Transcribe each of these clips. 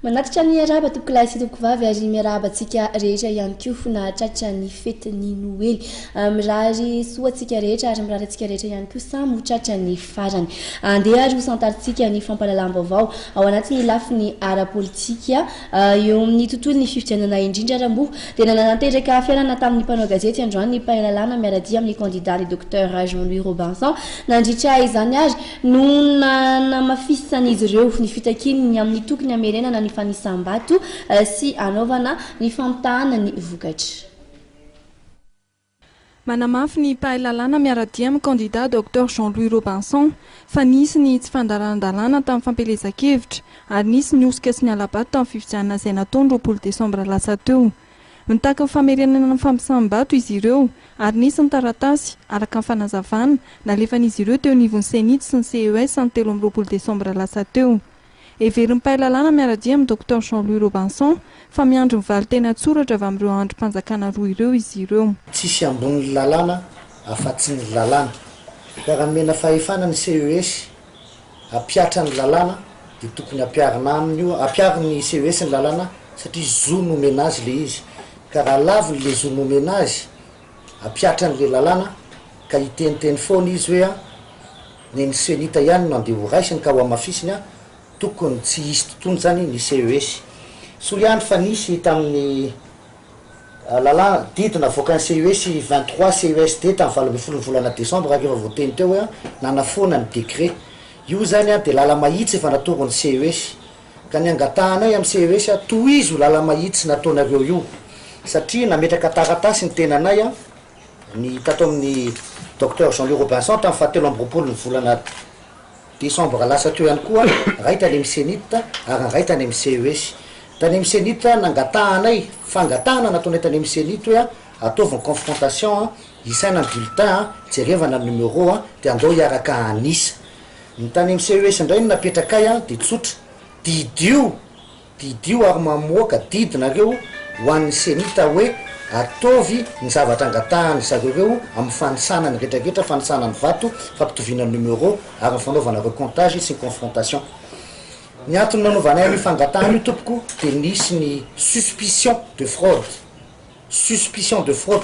Manatitra ny araba toko lahy sy toko vavy ary miaraba antsika rehetra ihany koa nahatratra ny fetiny Noely. Mirary soa antsika rehetra ary mirary antsika rehetra ihany koa samy ho tratra ny farany. Andeha ary ho santarintsika ny fampahalalam-baovao ao anatin'ny lafiny ara-politika eo amin'ny tontolon'ny fifidianana indrindra rambo dia nanatanteraka fiarana tamin'ny mpanao gazety androany ny mpahalalana miaradia amin'ny candidat ny docteur Jean-Louis Robinson nandritra izany ary no namafisany izy ireo ny fitakininy amin'ny tokony hamerenana ny fanisam-bato sy anaovana ny famitahana ny vokatra. Manamafy ny mpahalalana miaradia amin'ny candidat docteur Jean-Louis Robinson fa nisy ny tsy fandaran-dalàna tamin'ny fampelezan-kevitra ary nisy ny osika sy ny alabato tamin'ny fifidianana izay nataony 20 desambra lasa teo. Mitaka ny famerenana ny fampiasam-bato izy ireo ary nisy ny taratasy araka ny fanazavana nalefan'izy ireo teo nivon'ny senity sy ny CES ny 13 desambra lasa teo. Everin'ny mpahalalana miaradia amin'ny docteur Jean-Louis Robinson fa miandro mivaly tena tsoratra avy amin'ireo androm-panjakana roa ireo izy ireo. Tsisy ambony lalàna afa-tsy ny lalàna. Raha mena fahefana ny CES apiatra ny lalàna dia tokony apiarina aminy io, apiariny CES ny lalàna satria zo nomena azy le izy. Ka raha laviny le zo nomena azy apiatra n'le lalàna ka iteniteny foana izy hoe ny senita ihany no andeha ho raisiny ka ho amafisiny tokony tsy hisy tontolo zany ny CES. Soliandro fa nisy tamin'ny lalàna didina avoakan'ny CES 23 CESD tamin'ny 20 volana desambra raha efa voateny teo hoe nanafoana ny décret. Io zany dia lala mahitsy efa nataon'ny CES ka ny angatahanay amin'ny CES tohizo io lala mahitsy nataonareo io satria nametraka taratasy ny tenanay ny tato amin'ny docteur Jean-Louis Robinson tamin'ny fahatelo amby roapolo ny volana desambra lasa teo ihany koa ray tany amin'ny senita ary ray tany amin'ny CES. Tany amin'ny senita nangatahanay fangatahana nataonay tany amin'ny senita hoe ataovy confrontation isaina ny bulletin jerevana numéro dia andao hiaraka anisa. Ny tany amin'ny CES indray no napetraka dia tsotra didio ary mamoaka didinareo ho an'ny senita hoe ataovy ny zavatra angatahany zareo amin'ny fanisana ny retraretra fanisana ny vato fampitoviana numéro ary ny fanaovana recomptage sy ny confrontation. Ny antony nanaovana ny fangatahana io tompoko dia nisy ny suspicion de fraude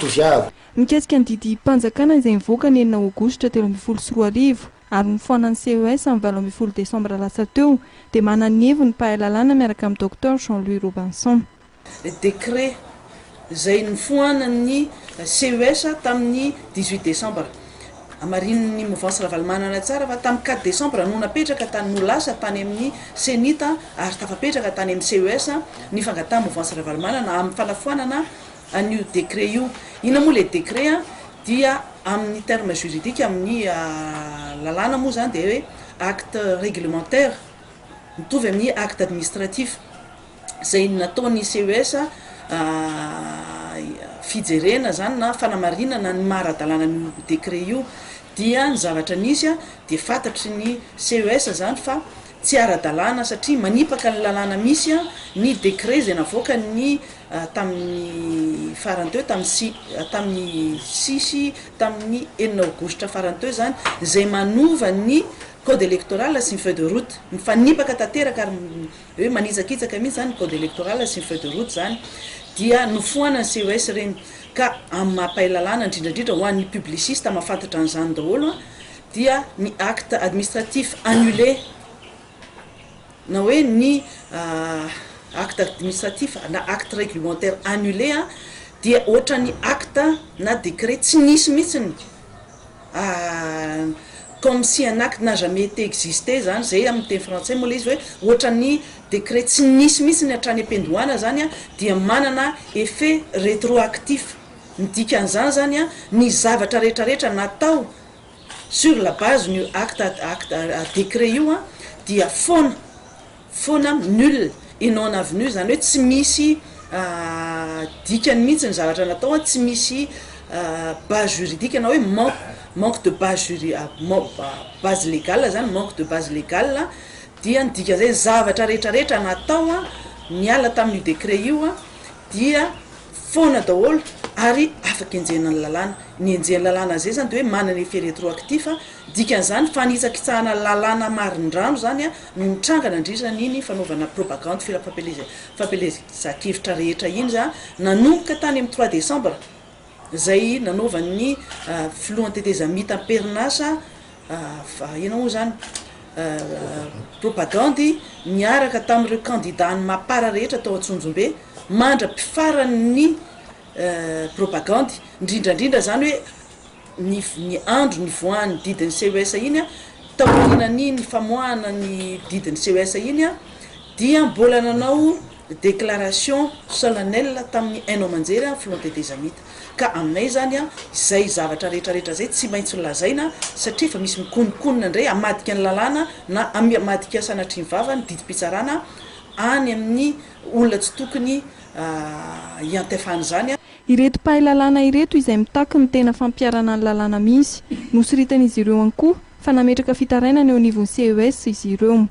izy avy. Mikasika ny didy mpanjakana izay nivoaka ny 9 aogositra 2024 ary ny foanan'ny CES amin'ny 20 desambra lasa teo dia mananevy ny mpahalalana miaraka amin'ny docteur Jean-Louis Robinson. Décret izay nifoanan'ny CES tamin'ny 18 desambra amarin'ny mouvance Ravalomanana tsara fa tamin'ny 4 desambra no napetraka tany no lasa tany amin'ny senita ary tafapetraka tany amin'ny CES ny fangatahana mouvance Ravalomanana amin'ny fanafoanana an'io décret io. Ina moa le décret dia amin'ny terme juridique amin'ny lalàna moa zany dia hoe acte réglementaire mitovy amin'ny acte administratif izay nataon'ny CES fijerena zany na fanamarinana ny maradalàna ny décret io dia ny zavatra nisy dia fantatry ny CES zany fa tsy ara-dalàna satria manipaka ny lalàna misy ny décret izay navoaka ny tamin'ny farany teo tamin'ny 9 aogositra farany teo zany izay manova ny code électoral sy ny feuille de route mifanipaka tanteraka ary hoe manitsakitsaka mihitsy zany code électoral sy ny feuille de route zany dia nofoana ny CES reny ka amin'ny mampahalalana indrindrandrindra ho an'ny publiciste mahafantatra an'izany daholo dia ny acte administratif annulé na hoe ny acte administratif na acte réglementaire annulé dia ohatra ny acte na décret tsy nisy mihitsiny comme si un acte n'a jamais été existé zany zay amin'ny teny français moa le izy hoe ohatra ny décret tsy nisy mihitsy ny hatrany ampendohana zany dia manana effet rétroactif. Ny dikan'izany zany ny zavatra rehetrarehetra natao sur la base ny acte décret io dia fauna nul et non avenu zany hoe tsy misy dikany mihitsy ny zavatra natao tsy misy base juridique na hoe manque de base légale zany manque de base légale dia ny dika zay zavatra rehetrarehetra natao niala tamin'io décret io dia fauna daholo ary afaka enjena ny lalàna ny enjeny lalàna zay zany de hoe manana effet rétroactif dikan'izany fanitsakitsahana lalàna marindrano zany a no mitrangana indrindra n'iny fanaovana propagande fampelezakevitra rehetra iny za nanomboka tany amin'ny 3 décembre zay nanaovan'ny filohan'ny tetezamita perinasa ina moa zany propagande miaraka tamin'ireo candidat ny mapara rehetra tao Antsonjombe mandra-pifarany propagande indrindrandrindra zany hoe ny andro ny voan'ny didin'ny CES iny a taorinany ny famoahana ny didin'ny CES iny a dia mbola nanao déclaration solennelle tamin'ny 1 amanjery filohan'ny tetezamita ka aminay zany a izay zavatra rehetrarehetra zay tsy maintsy lazaina satria fa misy mikonikonina indray amadika ny lalàna na amadika sanatriny vava ny didim-pitsarana any amin'ny olona tsy tokony iantefany zany a. Ireto pahay lalàna ireto izay mitaky ny tena fampiarana ny lalàna misy nosoritan'izy ireo ihany koa fa nametraka fitarainana eo anivon'ny CES izy ireo.